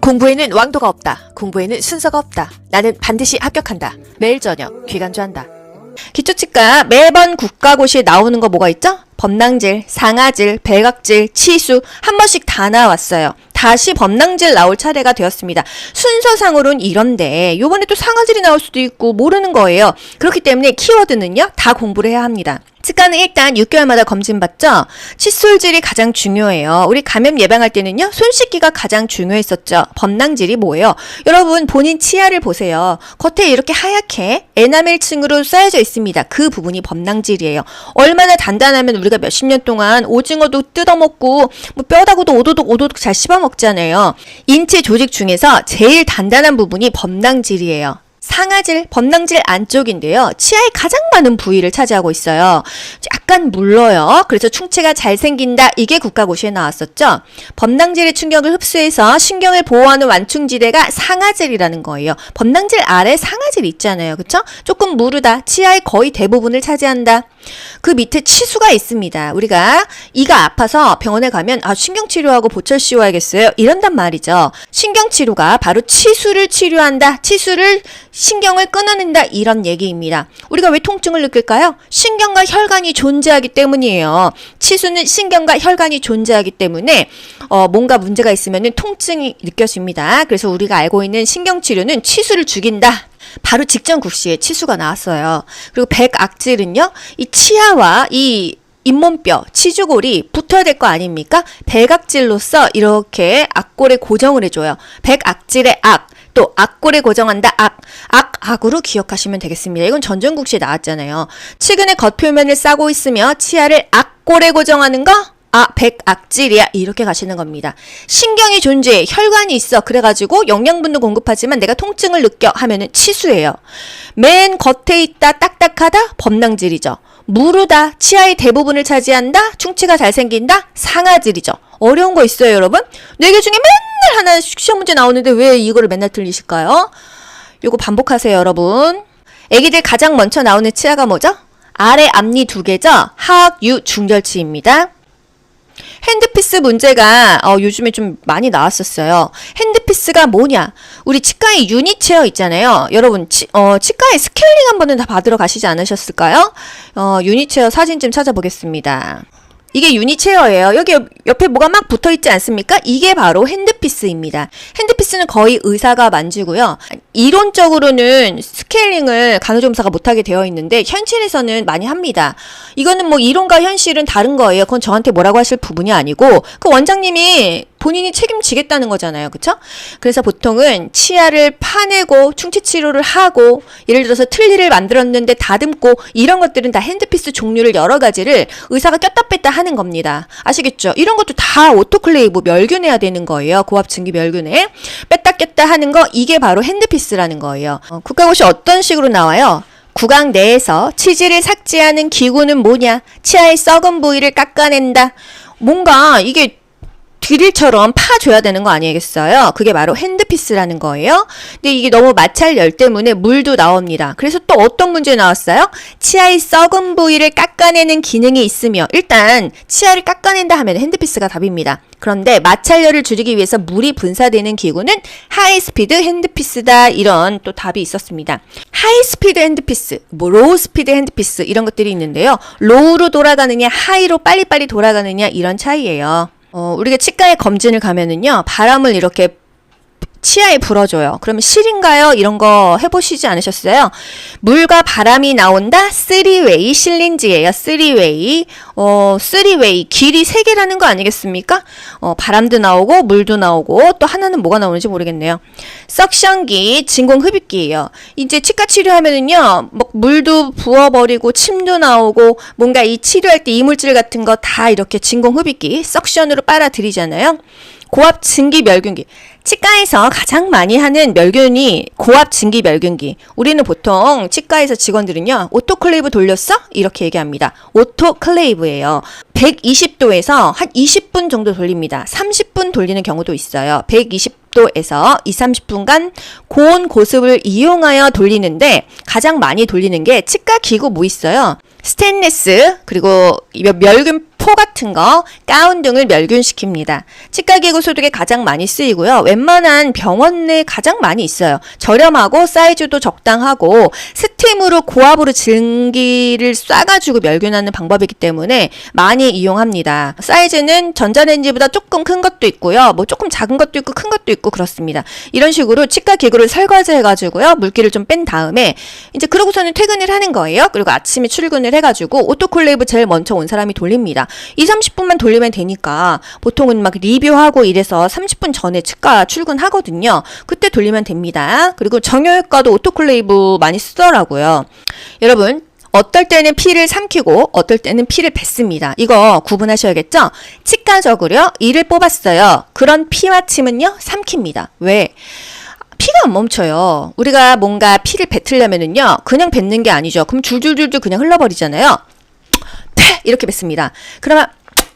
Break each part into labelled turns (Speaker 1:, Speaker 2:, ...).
Speaker 1: 공부에는 왕도가 없다. 공부에는 순서가 없다. 나는 반드시 합격한다. 매일 저녁 귀간주한다. 기초치과 매번 국가고시에 나오는 거 뭐가 있죠? 범낭질, 상아질, 백악질, 치수 한 번씩 다 나왔어요. 다시 범낭질 나올 차례가 되었습니다. 순서상으로는 이런데 요번에 또 상아질이 나올 수도 있고 모르는 거예요. 그렇기 때문에 키워드는요 다 공부를 해야 합니다. 치과는 일단 6개월마다 검진받죠. 칫솔질이 가장 중요해요. 우리 감염 예방할 때는요 손 씻기가 가장 중요했었죠. 범낭질이 뭐예요? 여러분 본인 치아를 보세요. 겉에 이렇게 하얗게 에나멜층으로 쌓여져 있습니다. 그 부분이 범낭질이에요. 얼마나 단단하면 우리가 몇십 년 동안 오징어도 뜯어먹고 뭐 뼈다구도 오도독 잘 씹어먹잖아요. 인체 조직 중에서 제일 단단한 부분이 범낭질이에요. 상아질, 범낭질 안쪽인데요. 치아의 가장 많은 부위를 차지하고 있어요. 약간 물러요. 그래서 충치가 잘 생긴다. 이게 국가고시에 나왔었죠. 범낭질의 충격을 흡수해서 신경을 보호하는 완충지대가 상아질이라는 거예요. 범낭질 아래 상아질 있잖아요. 그쵸? 조금 무르다. 치아의 거의 대부분을 차지한다. 그 밑에 치수가 있습니다. 우리가 이가 아파서 병원에 가면 신경치료하고 보철 씌워야겠어요. 이런단 말이죠. 신경치료가 바로 치수를 치료한다. 치수를 신경을 끊어낸다. 이런 얘기입니다. 우리가 왜 통증을 느낄까요? 신경과 혈관이 존재하기 때문이에요. 치수는 신경과 혈관이 존재하기 때문에 뭔가 문제가 있으면 통증이 느껴집니다. 그래서 우리가 알고 있는 신경치료는 치수를 죽인다. 바로 직전 국시에 치수가 나왔어요. 그리고 백악질은요. 이 치아와 이 잇몸뼈, 치주골이 붙어야 될 거 아닙니까? 백악질로서 이렇게 악골에 고정을 해줘요. 백악질의 악, 또 악골에 고정한다. 악으로 기억하시면 되겠습니다. 이건 전전국시에 나왔잖아요. 치근의 겉표면을 싸고 있으며 치아를 악골에 고정하는 거? 백악질이야. 이렇게 가시는 겁니다. 신경이 존재해. 혈관이 있어. 그래가지고 영양분도 공급하지만 내가 통증을 느껴 하면은 치수예요. 맨 겉에 있다. 딱딱하다. 범낭질이죠. 무르다. 치아의 대부분을 차지한다. 충치가 잘 생긴다. 상아질이죠. 어려운 거 있어요, 여러분? 4개 중에 맨날 하나 시험 문제 나오는데 왜 이거를 맨날 틀리실까요? 요거 반복하세요, 여러분. 애기들 가장 먼저 나오는 치아가 뭐죠? 아래 앞니 2개죠? 하악, 유, 중절치입니다. 핸드피스 문제가 요즘에 좀 많이 나왔었어요. 핸드피스가 뭐냐? 우리 치과에 유니체어 있잖아요. 여러분 치과에 스케일링 한 번은 다 받으러 가시지 않으셨을까요? 유니체어 사진 좀 찾아보겠습니다. 이게 유니체어예요. 여기 옆에 뭐가 막 붙어있지 않습니까? 이게 바로 핸드피스입니다. 핸드피스는 거의 의사가 만지고요. 이론적으로는 스케일링을 간호조무사가 못하게 되어 있는데 현실에서는 많이 합니다. 이거는 뭐 이론과 현실은 다른 거예요. 그건 저한테 뭐라고 하실 부분이 아니고 그 원장님이 본인이 책임지겠다는 거잖아요. 그쵸? 그래서 보통은 치아를 파내고 충치치료를 하고 예를 들어서 틀니를 만들었는데 다듬고 이런 것들은 다 핸드피스 종류를 여러 가지를 의사가 꼈다 뺐다 하는 겁니다. 아시겠죠? 이런 것도 다 오토클레이브 멸균해야 되는 거예요. 고압증기 멸균해. 뺐다 꼈다 하는 거 이게 바로 핸드피스라는 거예요. 국가고시 어떤 식으로 나와요? 구강 내에서 치질을 삭제하는 기구는 뭐냐? 치아의 썩은 부위를 깎아낸다. 뭔가 이게 드릴처럼 파줘야 되는 거 아니겠어요? 그게 바로 핸드피스라는 거예요. 근데 이게 너무 마찰열 때문에 물도 나옵니다. 그래서 또 어떤 문제 나왔어요? 치아의 썩은 부위를 깎아내는 기능이 있으며 일단 치아를 깎아낸다 하면 핸드피스가 답입니다. 그런데 마찰열을 줄이기 위해서 물이 분사되는 기구는 하이스피드 핸드피스다. 이런 또 답이 있었습니다. 하이스피드 핸드피스, 로우스피드 핸드피스 이런 것들이 있는데요. 로우로 돌아가느냐 하이로 빨리빨리 돌아가느냐 이런 차이예요. 우리가 치과에 검진을 가면은요, 바람을 이렇게 치아에 불어줘요. 그러면 실인가요? 이런 거 해보시지 않으셨어요? 물과 바람이 나온다? 3웨이 실린지예요. 3웨이. 3웨이. 길이 3개라는 거 아니겠습니까? 바람도 나오고, 물도 나오고, 또 하나는 뭐가 나오는지 모르겠네요. 석션기, 진공흡입기예요. 이제 치과 치료하면은요, 뭐 물도 부어버리고, 침도 나오고, 뭔가 이 치료할 때 이물질 같은 거 다 이렇게 진공흡입기, 석션으로 빨아들이잖아요. 고압증기 멸균기. 치과에서 가장 많이 하는 멸균이 고압증기 멸균기. 우리는 보통 치과에서 직원들은요. 오토클레이브 돌렸어? 이렇게 얘기합니다. 오토클레이브예요. 120도에서 한 20분 정도 돌립니다. 30분 돌리는 경우도 있어요. 120도에서 20-30분간 고온 고습을 이용하여 돌리는데 가장 많이 돌리는 게 치과 기구 뭐 있어요? 스테인레스 그리고 멸균 포 같은 거, 가운 등을 멸균시킵니다. 치과기구 소독에 가장 많이 쓰이고요. 웬만한 병원 내에 가장 많이 있어요. 저렴하고 사이즈도 적당하고 스팀으로 고압으로 증기를 쏴가지고 멸균하는 방법이기 때문에 많이 이용합니다. 사이즈는 전자레인지보다 조금 큰 것도 있고요. 뭐 조금 작은 것도 있고 큰 것도 있고 그렇습니다. 이런 식으로 치과기구를 설거지해가지고요. 물기를 좀 뺀 다음에 이제 그러고서는 퇴근을 하는 거예요. 그리고 아침에 출근을 해가지고 오토클레이브 제일 먼저 온 사람이 돌립니다. 20-30분만 돌리면 되니까 보통은 막 리뷰하고 이래서 30분 전에 치과 출근하거든요. 그때 돌리면 됩니다. 그리고 정형외과도 오토클레이브 많이 쓰더라고요. 여러분, 어떨 때는 피를 삼키고 어떨 때는 피를 뱉습니다. 이거 구분하셔야겠죠? 치과적으로요. 이를 뽑았어요. 그런 피와 침은요. 삼킵니다. 왜? 피가 안 멈춰요. 우리가 뭔가 피를 뱉으려면은요. 그냥 뱉는 게 아니죠. 그럼 줄줄줄줄 그냥 흘러버리잖아요. 패! 이렇게 뱉습니다. 그러면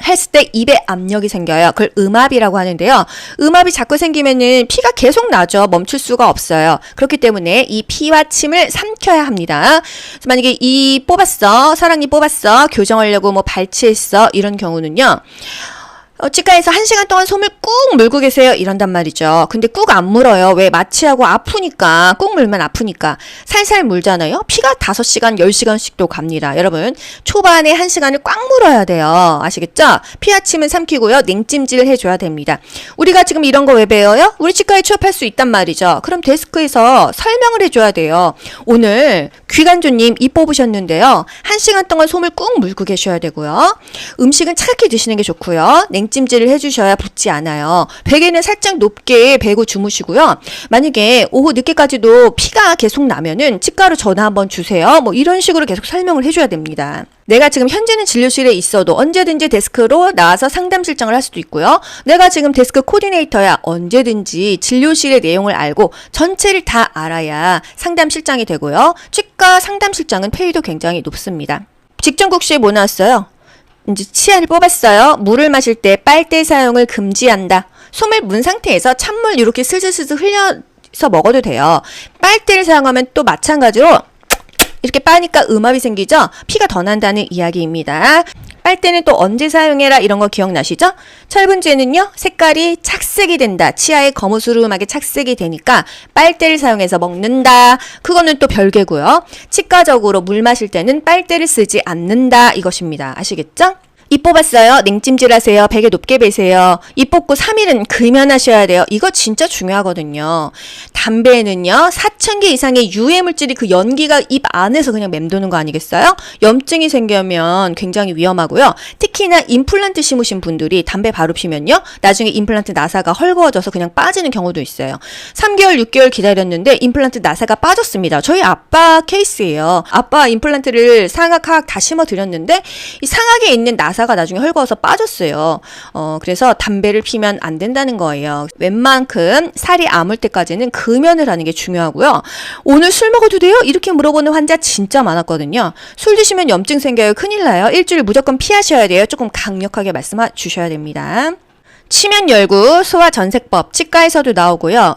Speaker 1: 했을 때 입에 압력이 생겨요. 그걸 음압이라고 하는데요. 음압이 자꾸 생기면은 피가 계속 나죠. 멈출 수가 없어요. 그렇기 때문에 이 피와 침을 삼켜야 합니다. 그래서 만약에 이 뽑았어, 사랑니 뽑았어, 교정하려고 뭐 발치했어, 이런 경우는요. 치과에서 1시간 동안 솜을 꾹 물고 계세요. 이런단 말이죠. 근데 꾹 안 물어요. 왜? 마취하고 아프니까. 꾹 물면 아프니까. 살살 물잖아요. 피가 5시간, 10시간씩도 갑니다. 여러분, 초반에 1시간을 꽉 물어야 돼요. 아시겠죠? 피와 침은 삼키고요. 냉찜질을 해줘야 됩니다. 우리가 지금 이런 거 왜 배워요? 우리 치과에 취업할 수 있단 말이죠. 그럼 데스크에서 설명을 해줘야 돼요. 오늘 귀간조님 입 뽑으셨는데요. 1시간 동안 솜을 꾹 물고 계셔야 되고요. 음식은 차갑게 드시는 게 좋고요. 냉찜질을 해주셔야 붓지 않아요. 베개는 살짝 높게 베고 주무시고요. 만약에 오후 늦게까지도 피가 계속 나면은 치과로 전화 한번 주세요. 뭐 이런 식으로 계속 설명을 해줘야 됩니다. 내가 지금 현재는 진료실에 있어도 언제든지 데스크로 나와서 상담 실장을 할 수도 있고요. 내가 지금 데스크 코디네이터야 언제든지 진료실의 내용을 알고 전체를 다 알아야 상담 실장이 되고요. 치과 상담 실장은 페이도 굉장히 높습니다. 직전국시에 뭐 나왔어요? 이제 치아를 뽑았어요. 물을 마실 때 빨대 사용을 금지한다. 솜을 문 상태에서 찬물 이렇게 슬슬슬슬 흘려서 먹어도 돼요. 빨대를 사용하면 또 마찬가지로 이렇게 빠니까 음압이 생기죠? 피가 더 난다는 이야기입니다. 빨대는 또 언제 사용해라 이런 거 기억나시죠? 철분제는요. 색깔이 착색이 된다. 치아에 거무스름하게 착색이 되니까 빨대를 사용해서 먹는다. 그거는 또 별개고요. 치과적으로 물 마실 때는 빨대를 쓰지 않는다. 이것입니다. 아시겠죠? 입 뽑았어요. 냉찜질 하세요. 베개 높게 베세요. 입 뽑고 3일은 금연하셔야 돼요. 이거 진짜 중요하거든요. 담배는요. 4,000개 이상의 유해 물질이 그 연기가 입 안에서 그냥 맴도는 거 아니겠어요? 염증이 생기면 굉장히 위험하고요. 특히나 임플란트 심으신 분들이 담배 바로 피면요. 나중에 임플란트 나사가 헐거워져서 그냥 빠지는 경우도 있어요. 3개월, 6개월 기다렸는데 임플란트 나사가 빠졌습니다. 저희 아빠 케이스예요. 아빠 임플란트를 상악, 하악 다 심어드렸는데 이 상악에 있는 나사가 나중에 헐거워서 빠졌어요. 그래서 담배를 피면 안 된다는 거예요. 웬만큼 살이 아물 때까지는 금연을 하는 게 중요하고요. 오늘 술 먹어도 돼요? 이렇게 물어보는 환자 진짜 많았거든요. 술 드시면 염증 생겨요. 큰일 나요. 일주일 무조건 피하셔야 돼요. 조금 강력하게 말씀해 주셔야 됩니다. 치면열구 소화전색법 치과에서도 나오고요.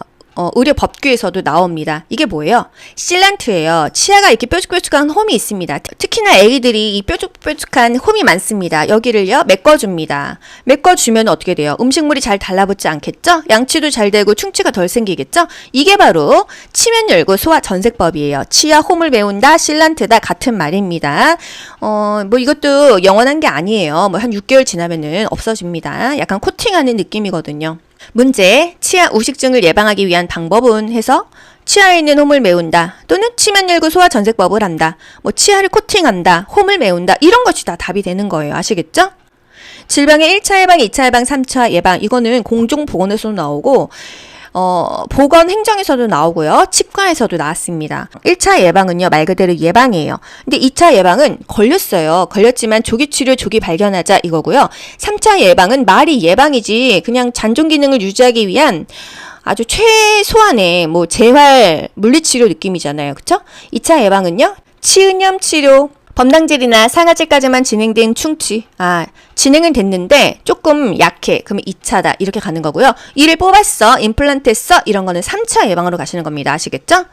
Speaker 1: 의료법규에서도 나옵니다. 이게 뭐예요? 실란트예요. 치아가 이렇게 뾰족뾰족한 홈이 있습니다. 특히나 애기들이 이 뾰족뾰족한 홈이 많습니다. 여기를요 메꿔줍니다. 메꿔주면 어떻게 돼요? 음식물이 잘 달라붙지 않겠죠? 양치도 잘 되고 충치가 덜 생기겠죠? 이게 바로 치면열구 소화전색법이에요. 치아 홈을 메운다, 실란트다 같은 말입니다. 뭐 이것도 영원한 게 아니에요. 뭐 한 6개월 지나면은 없어집니다. 약간 코팅하는 느낌이거든요. 문제, 치아 우식증을 예방하기 위한 방법은 해서 치아에 있는 홈을 메운다 또는 치면열구 소화전색법을 한다. 뭐 치아를 코팅한다, 홈을 메운다 이런 것이 다 답이 되는 거예요. 아시겠죠? 질병의 1차 예방, 2차 예방, 3차 예방 이거는 공중보건에서도 나오고 보건행정에서도 나오고요. 치과에서도 나왔습니다. 1차 예방은요. 말 그대로 예방이에요. 근데 2차 예방은 걸렸어요. 걸렸지만 조기치료, 조기 발견하자 이거고요. 3차 예방은 말이 예방이지 그냥 잔존 기능을 유지하기 위한 아주 최소한의 뭐 재활 물리치료 느낌이잖아요. 그쵸? 2차 예방은요. 치은염 치료, 범낭질이나 상아질까지만 진행된 충치. 진행은 됐는데 조금 약해. 그러면 2차다. 이렇게 가는 거고요. 이를 뽑았어. 임플란트 했어. 이런 거는 3차 예방으로 가시는 겁니다. 아시겠죠?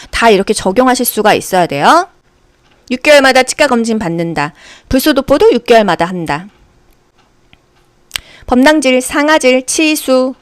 Speaker 1: 다 이렇게 적용하실 수가 있어야 돼요. 6개월마다 치과 검진 받는다. 불소도포도 6개월마다 한다. 범낭질, 상아질, 치수,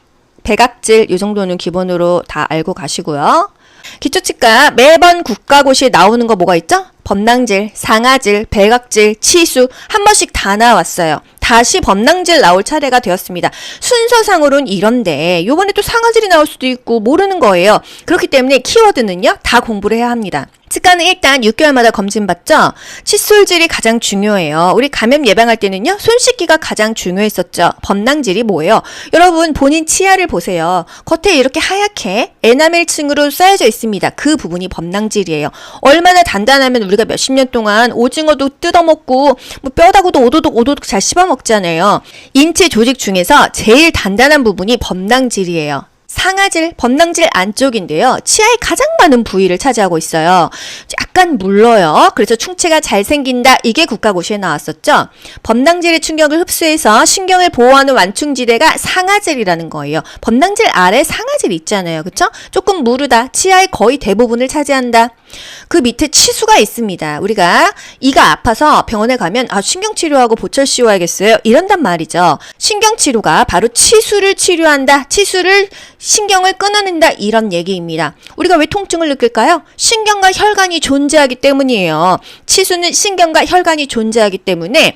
Speaker 1: 백악질 이 정도는 기본으로 다 알고 가시고요. 기초치과 매번 국가고시에 나오는 거 뭐가 있죠? 범낭질, 상아질, 백악질, 치수 한 번씩 다 나왔어요. 다시 범낭질 나올 차례가 되었습니다. 순서상으로는 이런데 요번에 또 상아질이 나올 수도 있고 모르는 거예요. 그렇기 때문에 키워드는요 다 공부를 해야 합니다. 치과는 일단 6개월마다 검진받죠. 칫솔질이 가장 중요해요. 우리 감염 예방할 때는요 손 씻기가 가장 중요했었죠. 범낭질이 뭐예요? 여러분 본인 치아를 보세요. 겉에 이렇게 하얗게 에나멜층으로 쌓여져 있습니다. 그 부분이 범낭질이에요. 얼마나 단단하면 우리가 몇십 년 동안 오징어도 뜯어먹고 뭐 뼈다구도 오도독 잘 씹어먹잖아요. 인체 조직 중에서 제일 단단한 부분이 범낭질이에요. 상아질, 범낭질 안쪽인데요. 치아의 가장 많은 부위를 차지하고 있어요. 약간 물러요. 그래서 충치가 잘 생긴다. 이게 국가고시에 나왔었죠. 범낭질의 충격을 흡수해서 신경을 보호하는 완충지대가 상아질이라는 거예요. 범낭질 아래 상아질이 있잖아요. 그쵸? 조금 무르다. 치아의 거의 대부분을 차지한다. 그 밑에 치수가 있습니다. 우리가 이가 아파서 병원에 가면 신경치료하고 보철 씌워야겠어요. 이런단 말이죠. 신경치료가 바로 치수를 치료한다. 치수를 신경을 끊어낸다. 이런 얘기입니다. 우리가 왜 통증을 느낄까요? 신경과 혈관이 존재하기 때문이에요. 치수는 신경과 혈관이 존재하기 때문에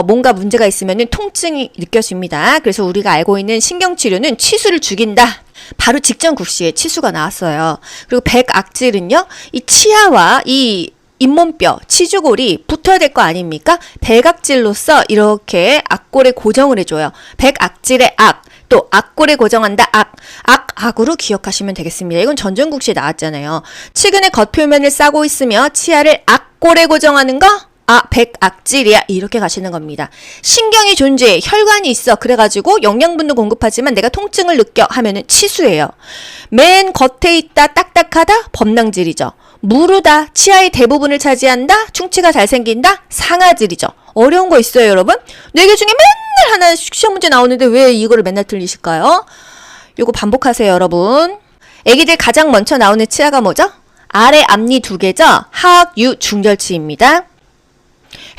Speaker 1: 뭔가 문제가 있으면 통증이 느껴집니다. 그래서 우리가 알고 있는 신경치료는 치수를 죽인다. 바로 직전 국시에 치수가 나왔어요. 그리고 백악질은요. 이 치아와 이 잇몸뼈, 치주골이 붙어야 될 거 아닙니까? 백악질로서 이렇게 악골에 고정을 해줘요. 백악질의 악, 또 악골에 고정한다. 악으로 기억하시면 되겠습니다. 이건 전전국시에 나왔잖아요. 치근의 겉표면을 싸고 있으며 치아를 악골에 고정하는 거? 백악질이야. 이렇게 가시는 겁니다. 신경이 존재해. 혈관이 있어. 그래가지고 영양분도 공급하지만 내가 통증을 느껴 하면은 치수예요. 맨 겉에 있다. 딱딱하다. 범낭질이죠. 무르다. 치아의 대부분을 차지한다. 충치가 잘 생긴다. 상아질이죠. 어려운 거 있어요, 여러분? 4개 중에 맨날 하나 시험 문제 나오는데 왜 이거를 맨날 틀리실까요? 요거 반복하세요, 여러분. 애기들 가장 먼저 나오는 치아가 뭐죠? 아래 앞니 2개죠? 하악, 유, 중절치입니다.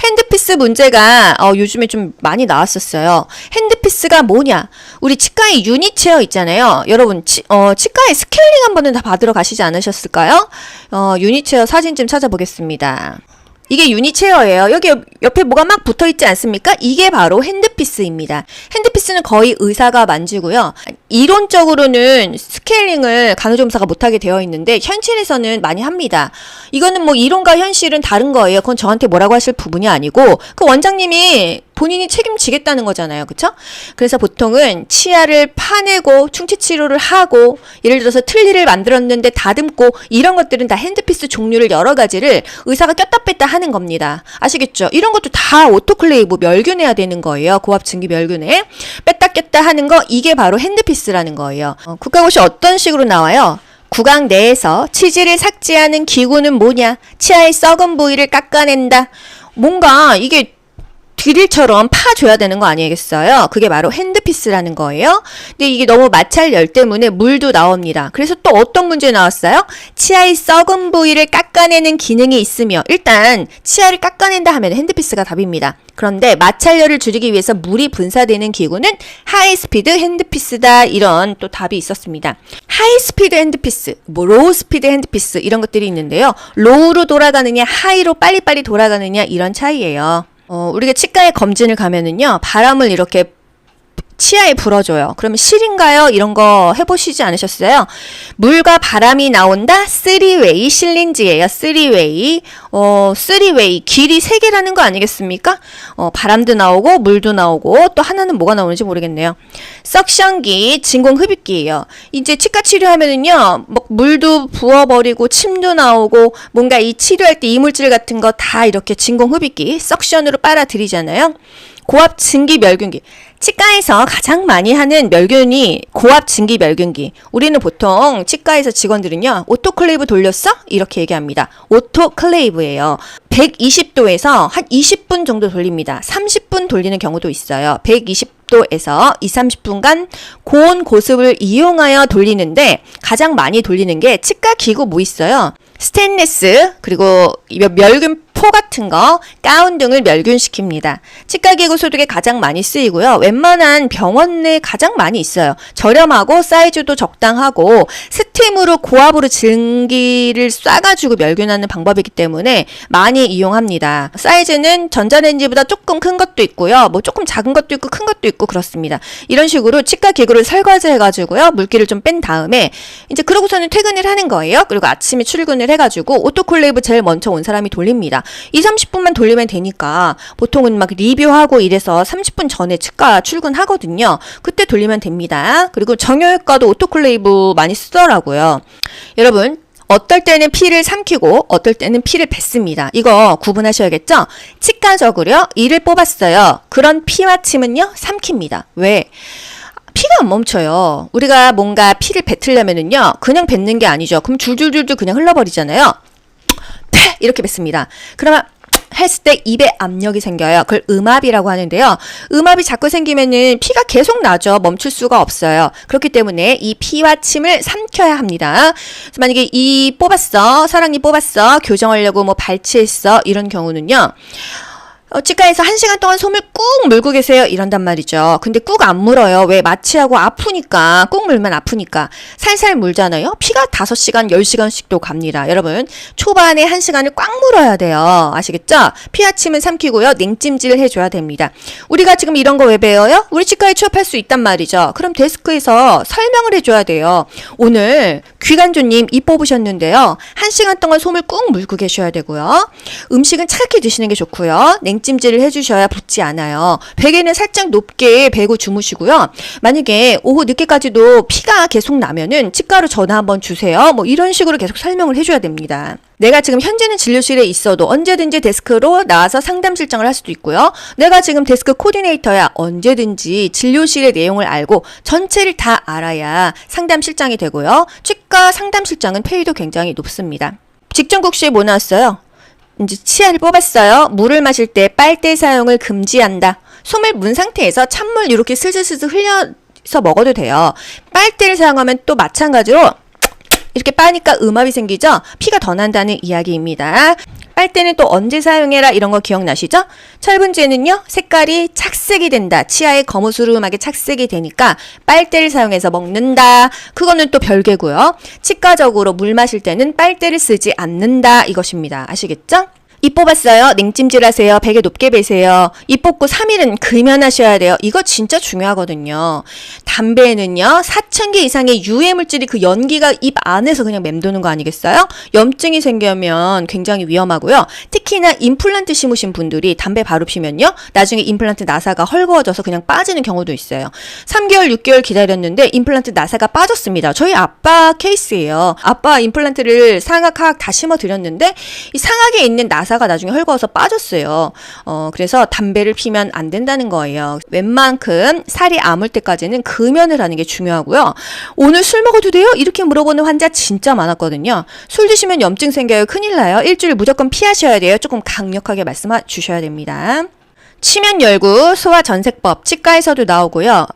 Speaker 1: 핸드피스 문제가 요즘에 좀 많이 나왔었어요. 핸드피스가 뭐냐? 우리 치과에 유니체어 있잖아요. 여러분 치과에 스케일링 한 번은 다 받으러 가시지 않으셨을까요? 유니체어 사진 좀 찾아보겠습니다. 이게 유니체어예요. 여기 옆에 뭐가 막 붙어있지 않습니까? 이게 바로 핸드피스입니다. 핸드피스는 거의 의사가 만지고요. 이론적으로는 스케일링을 간호조무사가 못하게 되어 있는데 현실에서는 많이 합니다. 이거는 뭐 이론과 현실은 다른 거예요. 그건 저한테 뭐라고 하실 부분이 아니고 그 원장님이 본인이 책임지겠다는 거잖아요. 그쵸? 그래서 보통은 치아를 파내고 충치치료를 하고 예를 들어서 틀니를 만들었는데 다듬고 이런 것들은 다 핸드피스 종류를 여러 가지를 의사가 꼈다 뺐다 하는 겁니다. 아시겠죠? 이런 것도 다 오토클레이브 멸균해야 되는 거예요. 고압증기 멸균해. 뺐다 꼈다 하는 거 이게 바로 핸드피스라는 거예요. 국가고시 어떤 식으로 나와요? 구강 내에서 치질을 삭제하는 기구는 뭐냐? 치아의 썩은 부위를 깎아낸다. 뭔가 이게 드릴처럼 파줘야 되는 거 아니겠어요? 그게 바로 핸드피스라는 거예요. 근데 이게 너무 마찰열 때문에 물도 나옵니다. 그래서 또 어떤 문제 나왔어요? 치아의 썩은 부위를 깎아내는 기능이 있으며 일단 치아를 깎아낸다 하면 핸드피스가 답입니다. 그런데 마찰열을 줄이기 위해서 물이 분사되는 기구는 하이스피드 핸드피스다. 이런 또 답이 있었습니다. 하이스피드 핸드피스, 로우스피드 핸드피스 이런 것들이 있는데요. 로우로 돌아가느냐 하이로 빨리빨리 돌아가느냐 이런 차이예요. 우리가 치과에 검진을 가면은요, 바람을 이렇게 치아에 불어줘요. 그러면 실인가요? 이런 거 해보시지 않으셨어요? 물과 바람이 나온다? 3웨이 실린지예요. 3웨이. 3웨이. 길이 3개라는 거 아니겠습니까? 바람도 나오고, 물도 나오고, 또 하나는 뭐가 나오는지 모르겠네요. 석션기, 진공흡입기예요. 이제 치과 치료하면은요, 뭐 물도 부어버리고, 침도 나오고, 뭔가 이 치료할 때 이물질 같은 거 다 이렇게 진공흡입기, 석션으로 빨아들이잖아요. 고압 증기 멸균기. 치과에서 가장 많이 하는 멸균이 고압 증기 멸균기. 우리는 보통 치과에서 직원들은요, 오토클레이브 돌렸어? 이렇게 얘기합니다. 오토클레이브예요. 120도에서 한 20분 정도 돌립니다. 30분 돌리는 경우도 있어요. 120도에서 20-30분간 고온 고습을 이용하여 돌리는데 가장 많이 돌리는 게 치과 기구 뭐 있어요? 스테인레스, 그리고 멸균 포 같은 거, 가운 등을 멸균시킵니다. 치과기구 소독에 가장 많이 쓰이고요. 웬만한 병원 내 가장 많이 있어요. 저렴하고 사이즈도 적당하고 스팀으로 고압으로 증기를 쏴가지고 멸균하는 방법이기 때문에 많이 이용합니다. 사이즈는 전자레인지보다 조금 큰 것도 있고요. 뭐 조금 작은 것도 있고 큰 것도 있고 그렇습니다. 이런 식으로 치과기구를 설거지해가지고요. 물기를 좀 뺀 다음에 이제 그러고서는 퇴근을 하는 거예요. 그리고 아침에 출근을 해가지고 오토클레이브 제일 먼저 온 사람이 돌립니다. 2-30분만 돌리면 되니까 보통은 막 리뷰하고 이래서 30분 전에 치과 출근하거든요. 그때 돌리면 됩니다. 그리고 정형외과도 오토클레이브 많이 쓰더라고요. 여러분, 어떨 때는 피를 삼키고 어떨 때는 피를 뱉습니다. 이거 구분하셔야겠죠? 치과적으로요. 이를 뽑았어요. 그런 피와 침은요. 삼킵니다. 왜? 피가 안 멈춰요. 우리가 뭔가 피를 뱉으려면은요. 그냥 뱉는 게 아니죠. 그럼 줄줄줄줄 그냥 흘러버리잖아요. 패! 이렇게 뱉습니다. 그러면 했을 때 입에 압력이 생겨요. 그걸 음압이라고 하는데요. 음압이 자꾸 생기면은 피가 계속 나죠. 멈출 수가 없어요. 그렇기 때문에 이 피와 침을 삼켜야 합니다. 그래서 만약에 이 뽑았어, 사랑니 뽑았어, 교정하려고 뭐 발치했어, 이런 경우는요. 치과에서 1시간 동안 솜을 꾹 물고 계세요. 이런단 말이죠. 근데 꾹 안 물어요. 왜? 마취하고 아프니까. 꾹 물면 아프니까. 살살 물잖아요. 피가 5시간, 10시간씩도 갑니다. 여러분, 초반에 1시간을 꽉 물어야 돼요. 아시겠죠? 피와 침은 삼키고요. 냉찜질을 해줘야 됩니다. 우리가 지금 이런 거 왜 배워요? 우리 치과에 취업할 수 있단 말이죠. 그럼 데스크에서 설명을 해줘야 돼요. 오늘 귀간조님 입 뽑으셨는데요. 1시간 동안 솜을 꾹 물고 계셔야 되고요. 음식은 차갑게 드시는 게 좋고요. 냉찜질을 해주셔야 붓지 않아요. 베개는 살짝 높게 베고 주무시고요. 만약에 오후 늦게까지도 피가 계속 나면은 치과로 전화 한번 주세요. 뭐 이런 식으로 계속 설명을 해줘야 됩니다. 내가 지금 현재는 진료실에 있어도 언제든지 데스크로 나와서 상담 실장을 할 수도 있고요. 내가 지금 데스크 코디네이터야. 언제든지 진료실의 내용을 알고 전체를 다 알아야 상담 실장이 되고요. 치과 상담 실장은 페이도 굉장히 높습니다. 직전국시에 뭐 나왔어요? 이제 치아를 뽑았어요. 물을 마실 때 빨대 사용을 금지한다. 솜을 문 상태에서 찬물 이렇게 슬슬슬슬 흘려서 먹어도 돼요. 빨대를 사용하면 또 마찬가지로 이렇게 빠니까 음압이 생기죠? 피가 더 난다는 이야기입니다. 빨대는 또 언제 사용해라 이런 거 기억나시죠? 철분제는요. 색깔이 착색이 된다. 치아에 거무스름하게 착색이 되니까 빨대를 사용해서 먹는다. 그거는 또 별개고요. 치과적으로 물 마실 때는 빨대를 쓰지 않는다. 이것입니다. 아시겠죠? 입 뽑았어요. 냉찜질 하세요. 베개 높게 베세요. 입 뽑고 3일은 금연하셔야 돼요. 이거 진짜 중요하거든요. 담배는요. 4,000개 이상의 유해 물질이 그 연기가 입 안에서 그냥 맴도는 거 아니겠어요? 염증이 생기면 굉장히 위험하고요. 특히나 임플란트 심으신 분들이 담배 바로 피면요. 나중에 임플란트 나사가 헐거워져서 그냥 빠지는 경우도 있어요. 3개월, 6개월 기다렸는데 임플란트 나사가 빠졌습니다. 저희 아빠 케이스예요. 아빠 임플란트를 상악, 하악 다 심어드렸는데 이 상악에 있는 나사가 나중에 헐거워서 빠졌어요. 그래서 담배를 피면 안 된다는 거예요. 웬만큼 살이 아물 때까지는 금연을 하는 게 중요하고요. 오늘 술 먹어도 돼요? 이렇게 물어보는 환자 진짜 많았거든요. 술 드시면 염증 생겨요. 큰일 나요. 일주일 무조건 피하셔야 돼요. 조금 강력하게 말씀해 주셔야 됩니다. 치면열구 소화전색법 치과에서도 나오고요.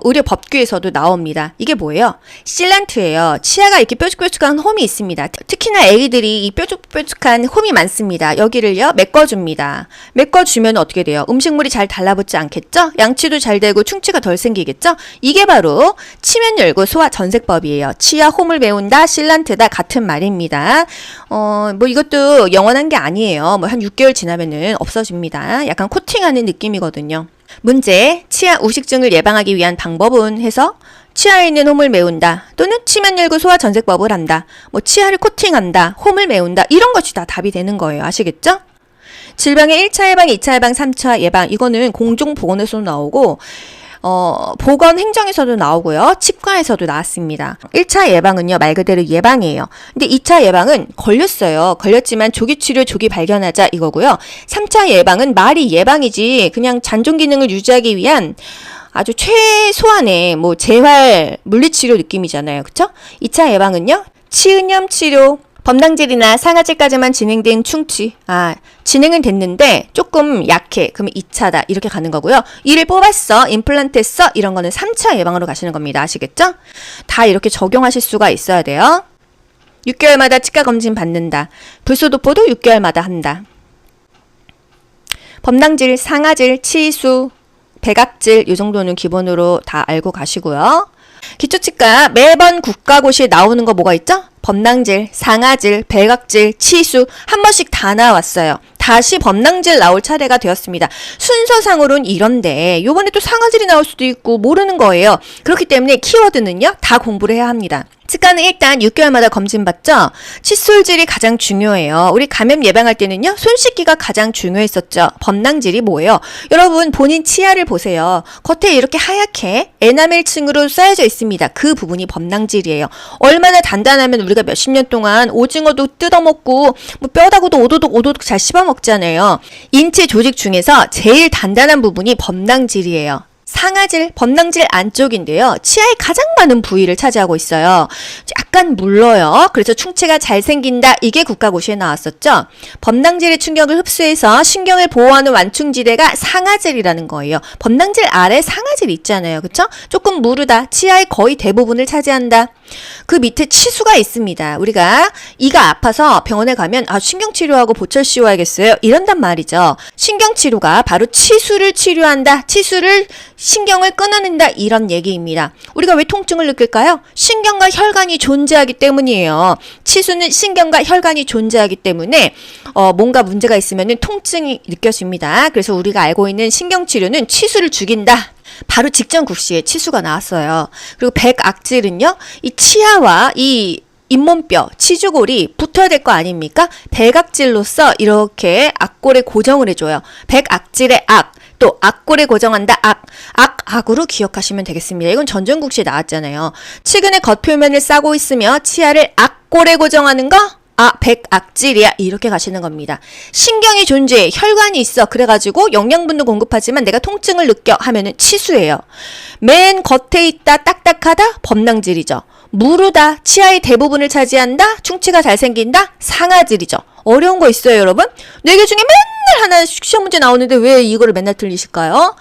Speaker 1: 의료 법규에서도 나옵니다. 이게 뭐예요? 실란트예요. 치아가 이렇게 뾰족뾰족한 홈이 있습니다. 특히나 애기들이 이 뾰족뾰족한 홈이 많습니다. 여기를요 메꿔줍니다. 메꿔주면 어떻게 돼요? 음식물이 잘 달라붙지 않겠죠? 양치도 잘 되고 충치가 덜 생기겠죠? 이게 바로 치면 열고 소화 전색법이에요. 치아 홈을 메운다, 실란트다 같은 말입니다. 뭐 이것도 영원한 게 아니에요. 뭐 한 6개월 지나면은 없어집니다. 약간 코팅하는 느낌이거든요. 문제, 치아 우식증을 예방하기 위한 방법은 해서 치아에 있는 홈을 메운다 또는 치면 열고 소화 전색법을 한다. 뭐 치아를 코팅한다, 홈을 메운다 이런 것이 다 답이 되는 거예요. 아시겠죠? 질병의 1차 예방, 2차 예방, 3차 예방 이거는 공중보건에서도 나오고 보건행정에서도 나오고요. 치과에서도 나왔습니다. 1차 예방은요. 말 그대로 예방이에요. 근데 2차 예방은 걸렸어요. 걸렸지만 조기치료, 조기 발견하자 이거고요. 3차 예방은 말이 예방이지 그냥 잔존 기능을 유지하기 위한 아주 최소한의 뭐 재활 물리치료 느낌이잖아요. 그쵸? 2차 예방은요. 치은염 치료, 범당질이나 상아질까지만 진행된 충치. 진행은 됐는데 조금 약해. 그러면 2차다. 이렇게 가는 거고요. 이를 뽑았어. 임플란트 했어. 이런 거는 3차 예방으로 가시는 겁니다. 아시겠죠? 다 이렇게 적용하실 수가 있어야 돼요. 6개월마다 치과 검진 받는다. 불소도포도 6개월마다 한다. 범낭질, 상아질, 치수, 백악질 이 정도는 기본으로 다 알고 가시고요. 기초치과 매번 국가고시에 나오는 거 뭐가 있죠? 범낭질, 상아질, 백악질, 치수 한 번씩 다 나왔어요. 다시 범낭질 나올 차례가 되었습니다. 순서상으로는 이런데 요번에 또 상아질이 나올 수도 있고 모르는 거예요. 그렇기 때문에 키워드는요 다 공부를 해야 합니다. 치과는 일단 6개월마다 검진받죠. 칫솔질이 가장 중요해요. 우리 감염 예방할 때는요 손 씻기가 가장 중요했었죠. 범낭질이 뭐예요? 여러분 본인 치아를 보세요. 겉에 이렇게 하얗게 에나멜층으로 쌓여져 있습니다. 그 부분이 범낭질이에요. 얼마나 단단하면 우리가 몇십 년 동안 오징어도 뜯어먹고 뭐 뼈다구도 오도독 잘 씹어먹잖아요. 인체 조직 중에서 제일 단단한 부분이 범낭질이에요. 상아질, 범낭질 안쪽인데요. 치아에 가장 많은 부위를 차지하고 있어요. 약간 물러요. 그래서 충치가 잘 생긴다. 이게 국가고시에 나왔었죠. 범낭질의 충격을 흡수해서 신경을 보호하는 완충지대가 상아질이라는 거예요. 범낭질 아래 상아질 있잖아요. 그쵸? 조금 무르다. 치아의 거의 대부분을 차지한다. 그 밑에 치수가 있습니다. 우리가 이가 아파서 병원에 가면 신경치료하고 보철 씌워야겠어요. 이런단 말이죠. 신경치료가 바로 치수를 치료한다. 치수를 신경을 끊어낸다. 이런 얘기입니다. 우리가 왜 통증을 느낄까요? 신경과 혈관이 존재하기 때문이에요. 치수는 신경과 혈관이 존재하기 때문에 뭔가 문제가 있으면 통증이 느껴집니다. 그래서 우리가 알고 있는 신경치료는 치수를 죽인다. 바로 직전 국시에 치수가 나왔어요. 그리고 백악질은요. 이 치아와 이 잇몸뼈, 치주골이 붙어야 될 거 아닙니까? 백악질로서 이렇게 악골에 고정을 해줘요. 백악질의 악, 또 악골에 고정한다. 악으로 기억하시면 되겠습니다. 이건 전전국시에 나왔잖아요. 치근의 겉표면을 싸고 있으며 치아를 악골에 고정하는 거? 백악질이야. 이렇게 가시는 겁니다. 신경이 존재해. 혈관이 있어. 그래가지고 영양분도 공급하지만 내가 통증을 느껴 하면은 치수예요. 맨 겉에 있다. 딱딱하다. 범낭질이죠. 무르다. 치아의 대부분을 차지한다. 충치가 잘 생긴다. 상아질이죠. 어려운 거 있어요, 여러분? 4개 중에 맨날 하나 시험 문제 나오는데 왜 이거를 맨날 틀리실까요?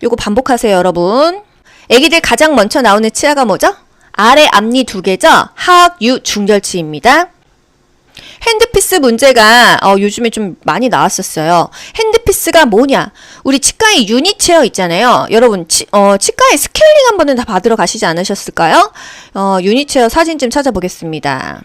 Speaker 1: 요거 반복하세요, 여러분. 애기들 가장 먼저 나오는 치아가 뭐죠? 아래 앞니 2개죠? 하악, 유, 중절치입니다. 핸드피스 문제가 요즘에 좀 많이 나왔었어요. 핸드피스가 뭐냐? 우리 치과에 유니체어 있잖아요. 여러분 치과에 스케일링 한 번은 다 받으러 가시지 않으셨을까요? 유니체어 사진 좀 찾아보겠습니다.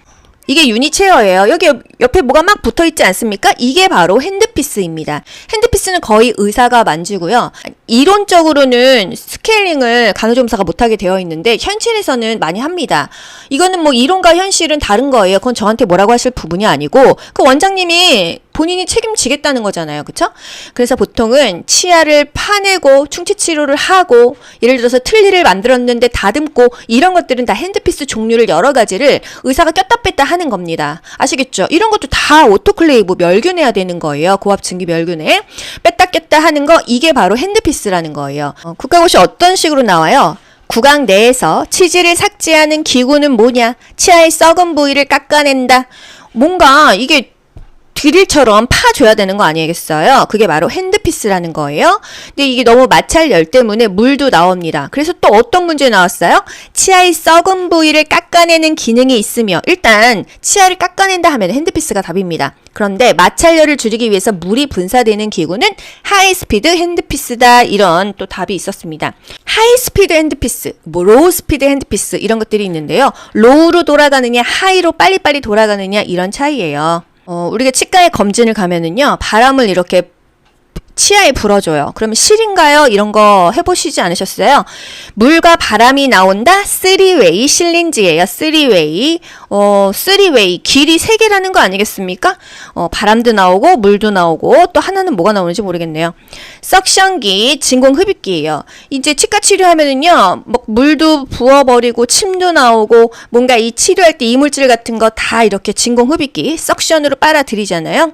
Speaker 1: 이게 유니체어예요. 여기 옆에 뭐가 막 붙어있지 않습니까? 이게 바로 핸드피스입니다. 핸드피스는 거의 의사가 만지고요. 이론적으로는 스케일링을 간호조무사가 못하게 되어 있는데 현실에서는 많이 합니다. 이거는 뭐 이론과 현실은 다른 거예요. 그건 저한테 뭐라고 하실 부분이 아니고 그 원장님이 본인이 책임지겠다는 거잖아요. 그쵸? 그래서 보통은 치아를 파내고 충치치료를 하고 예를 들어서 틀니를 만들었는데 다듬고 이런 것들은 다 핸드피스 종류를 여러 가지를 의사가 꼈다 뺐다 하는 겁니다. 아시겠죠? 이런 것도 다 오토클레이브 멸균해야 되는 거예요. 고압증기 멸균해. 뺐다 꼈다 하는 거 이게 바로 핸드피스라는 거예요. 국가고시 어떤 식으로 나와요? 구강 내에서 치질을 삭제하는 기구는 뭐냐? 치아의 썩은 부위를 깎아낸다. 뭔가 이게 드릴처럼 파줘야 되는 거 아니겠어요? 그게 바로 핸드피스라는 거예요. 근데 이게 너무 마찰열 때문에 물도 나옵니다. 그래서 또 어떤 문제 나왔어요? 치아의 썩은 부위를 깎아내는 기능이 있으며 일단 치아를 깎아낸다 하면 핸드피스가 답입니다. 그런데 마찰열을 줄이기 위해서 물이 분사되는 기구는 하이스피드 핸드피스다. 이런 또 답이 있었습니다. 하이스피드 핸드피스, 로우스피드 핸드피스 이런 것들이 있는데요. 로우로 돌아가느냐 하이로 빨리빨리 돌아가느냐 이런 차이예요. 우리가 치과에 검진을 가면은요, 바람을 이렇게 치아에 불어줘요. 그러면 실인가요? 이런 거 해보시지 않으셨어요? 물과 바람이 나온다? 3웨이 실린지예요. 3웨이. 3웨이. 길이 3개라는 거 아니겠습니까? 바람도 나오고, 물도 나오고, 또 하나는 뭐가 나오는지 모르겠네요. 석션기, 진공흡입기예요. 이제 치과 치료하면은요, 뭐 물도 부어버리고, 침도 나오고, 뭔가 이 치료할 때 이물질 같은 거 다 이렇게 진공흡입기, 석션으로 빨아들이잖아요.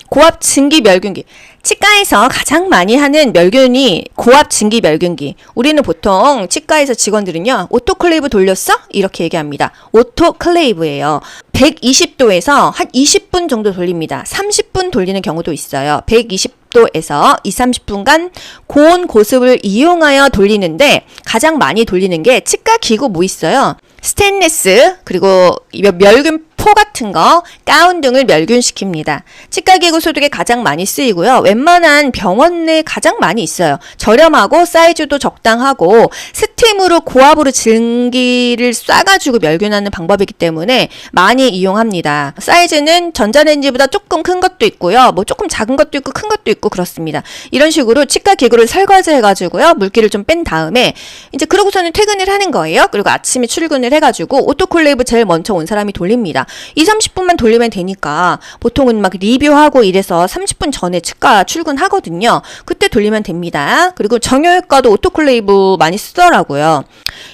Speaker 1: 고압 증기 멸균기. 치과에서 가장 많이 하는 멸균이 고압 증기 멸균기. 우리는 보통 치과에서 직원들은요, 오토클레이브 돌렸어? 이렇게 얘기합니다. 오토클레이브예요. 120도에서 한 20분 정도 돌립니다. 30분 돌리는 경우도 있어요. 120도에서 20-30분간 고온 고습을 이용하여 돌리는데 가장 많이 돌리는 게 치과 기구 뭐 있어요? 스테인레스, 그리고 멸균 포 같은 거, 가운 등을 멸균시킵니다. 치과기구 소독에 가장 많이 쓰이고요. 웬만한 병원 내에 가장 많이 있어요. 저렴하고 사이즈도 적당하고 스팀으로 고압으로 증기를 쏴가지고 멸균하는 방법이기 때문에 많이 이용합니다. 사이즈는 전자레인지보다 조금 큰 것도 있고요. 뭐 조금 작은 것도 있고 큰 것도 있고 그렇습니다. 이런 식으로 치과기구를 설거지해가지고요. 물기를 좀 뺀 다음에 이제 그러고서는 퇴근을 하는 거예요. 그리고 아침에 출근을 해가지고 오토클레이브 제일 먼저 온 사람이 돌립니다. 2-30분만 돌리면 되니까 보통은 막 리뷰하고 이래서 30분 전에 치과 출근하거든요. 그때 돌리면 됩니다. 그리고 정형외과도 오토클레이브 많이 쓰더라고요.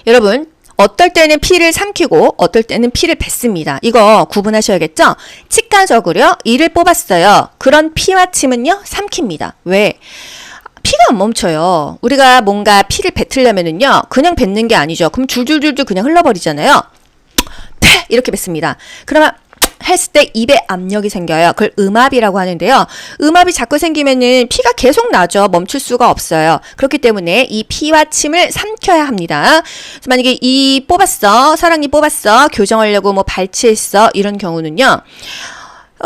Speaker 1: 여러분 어떨 때는 피를 삼키고 어떨 때는 피를 뱉습니다. 이거 구분하셔야겠죠? 치과적으로요. 이를 뽑았어요. 그런 피와 침은요. 삼킵니다. 왜? 피가 안 멈춰요. 우리가 뭔가 피를 뱉으려면은요. 그냥 뱉는 게 아니죠. 그럼 줄줄줄줄 그냥 흘러버리잖아요. 패! 이렇게 뱉습니다. 그러면 했을 때 입에 압력이 생겨요. 그걸 음압이라고 하는데요. 음압이 자꾸 생기면은 피가 계속 나죠. 멈출 수가 없어요. 그렇기 때문에 이 피와 침을 삼켜야 합니다. 그래서 만약에 이 뽑았어, 사랑니 뽑았어, 교정하려고 뭐 발치했어 이런 경우는요.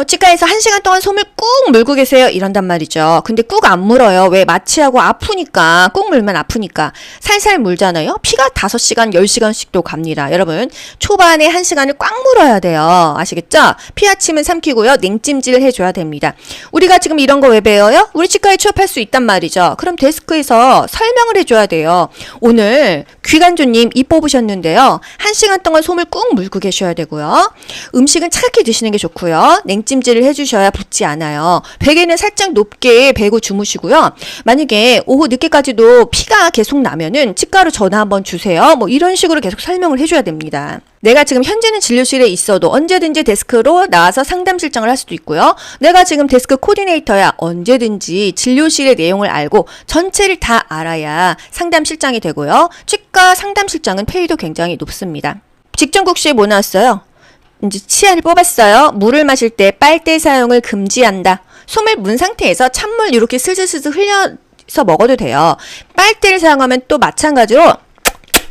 Speaker 1: 치과에서 1시간 동안 솜을 꾹 물고 계세요. 이런단 말이죠. 근데 꾹 안 물어요. 왜? 마취하고 아프니까. 꾹 물면 아프니까. 살살 물잖아요. 피가 5시간, 10시간씩도 갑니다. 여러분, 초반에 1시간을 꽉 물어야 돼요. 아시겠죠? 피와 침은 삼키고요. 냉찜질을 해줘야 됩니다. 우리가 지금 이런 거 왜 배워요? 우리 치과에 취업할 수 있단 말이죠. 그럼 데스크에서 설명을 해줘야 돼요. 오늘 귀간조님 입 뽑으셨는데요. 1시간 동안 솜을 꾹 물고 계셔야 되고요. 음식은 차갑게 드시는 게 좋고요. 냉찜질을 해주셔야 붓지 않아요. 베개는 살짝 높게 베고 주무시고요. 만약에 오후 늦게까지도 피가 계속 나면은 치과로 전화 한번 주세요. 뭐 이런 식으로 계속 설명을 해줘야 됩니다. 내가 지금 현재는 진료실에 있어도 언제든지 데스크로 나와서 상담 실장을 할 수도 있고요. 내가 지금 데스크 코디네이터야 언제든지 진료실의 내용을 알고 전체를 다 알아야 상담 실장이 되고요. 치과 상담 실장은 페이도 굉장히 높습니다. 직전국시에 뭐 나왔어요? 이제 치아를 뽑았어요. 물을 마실 때 빨대 사용을 금지한다. 솜을 문 상태에서 찬물 이렇게 슬슬슬슬 흘려서 먹어도 돼요. 빨대를 사용하면 또 마찬가지로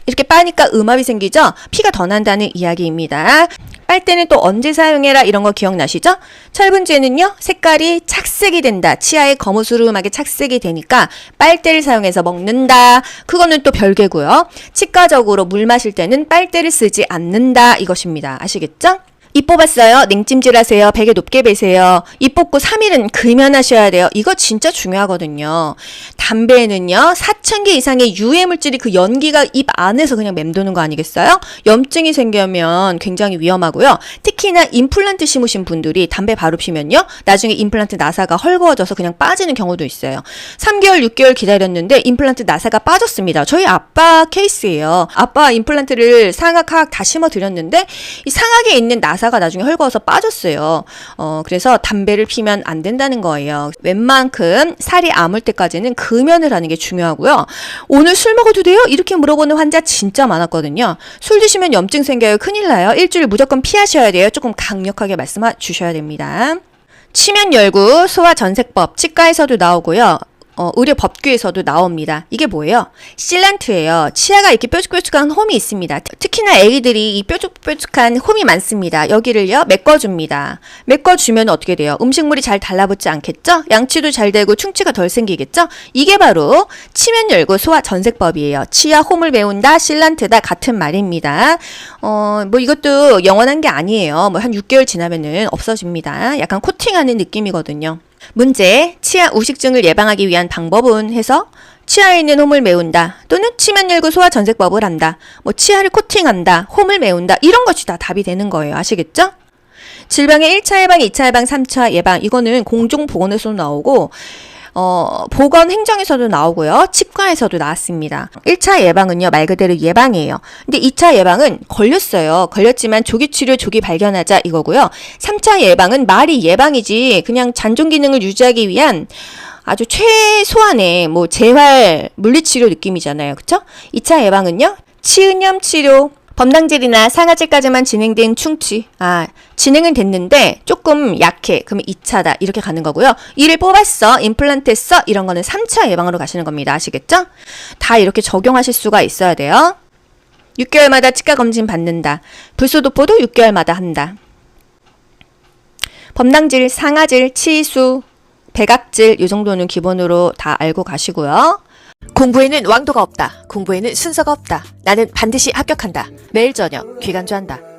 Speaker 1: 이렇게 빠니까 음압이 생기죠? 피가 더 난다는 이야기입니다. 빨대는 또 언제 사용해라 이런 거 기억나시죠? 철분제는요 색깔이 착색이 된다. 치아에 거무스름하게 착색이 되니까 빨대를 사용해서 먹는다. 그거는 또 별개고요. 치과적으로 물 마실 때는 빨대를 쓰지 않는다 이것입니다. 아시겠죠? 입 뽑았어요. 냉찜질 하세요. 베개 높게 베세요. 입 뽑고 3일은 금연하셔야 돼요. 이거 진짜 중요하거든요. 담배는요. 4,000개 이상의 유해 물질이 그 연기가 입 안에서 그냥 맴도는 거 아니겠어요? 염증이 생기면 굉장히 위험하고요. 특히나 임플란트 심으신 분들이 담배 바로 피면요. 나중에 임플란트 나사가 헐거워져서 그냥 빠지는 경우도 있어요. 3개월, 6개월 기다렸는데 임플란트 나사가 빠졌습니다. 저희 아빠 케이스예요. 아빠 임플란트를 상악, 하악 다 심어드렸는데 이 상악에 있는 나사가 나중에 헐거워서 빠졌어요. 그래서 담배를 피면 안 된다는 거예요. 웬만큼 살이 아물 때까지는 금연을 하는 게 중요하고요. 오늘 술 먹어도 돼요? 이렇게 물어보는 환자 진짜 많았거든요. 술 드시면 염증 생겨요. 큰일 나요. 일주일 무조건 피하셔야 돼요. 조금 강력하게 말씀해 주셔야 됩니다. 치면열구 소화전색법 치과에서도 나오고요. 의료법규에서도 나옵니다. 이게 뭐예요? 실란트예요. 치아가 이렇게 뾰족뾰족한 홈이 있습니다. 특히나 애기들이 이 뾰족뾰족한 홈이 많습니다. 여기를요 메꿔줍니다. 메꿔주면 어떻게 돼요? 음식물이 잘 달라붙지 않겠죠? 양치도 잘 되고 충치가 덜 생기겠죠? 이게 바로 치면열구 소화전색법이에요. 치아 홈을 메운다, 실란트다 같은 말입니다. 뭐 이것도 영원한 게 아니에요. 뭐 한 6개월 지나면은 없어집니다. 약간 코팅하는 느낌이거든요. 문제, 치아 우식증을 예방하기 위한 방법은 해서 치아에 있는 홈을 메운다 또는 치면열구 소화전색법을 한다. 뭐 치아를 코팅한다, 홈을 메운다 이런 것이 다 답이 되는 거예요. 아시겠죠? 질병의 1차 예방, 2차 예방, 3차 예방 이거는 공중보건에서도 나오고 보건행정에서도 나오고요. 치과에서도 나왔습니다. 1차 예방은요. 말 그대로 예방이에요. 근데 2차 예방은 걸렸어요. 걸렸지만 조기치료, 조기 발견하자 이거고요. 3차 예방은 말이 예방이지 그냥 잔존 기능을 유지하기 위한 아주 최소한의 뭐 재활 물리치료 느낌이잖아요. 그쵸? 2차 예방은요. 치은염 치료, 범낭질이나 상아질까지만 진행된 충치. 진행은 됐는데 조금 약해. 그러면 2차다. 이렇게 가는 거고요. 이를 뽑았어. 임플란트 했어. 이런 거는 3차 예방으로 가시는 겁니다. 아시겠죠? 다 이렇게 적용하실 수가 있어야 돼요. 6개월마다 치과 검진 받는다. 불소도포도 6개월마다 한다. 범랑질, 상아질, 치수, 백악질 이 정도는 기본으로 다 알고 가시고요. 공부에는 왕도가 없다. 공부에는 순서가 없다. 나는 반드시 합격한다. 매일 저녁 귀간주한다.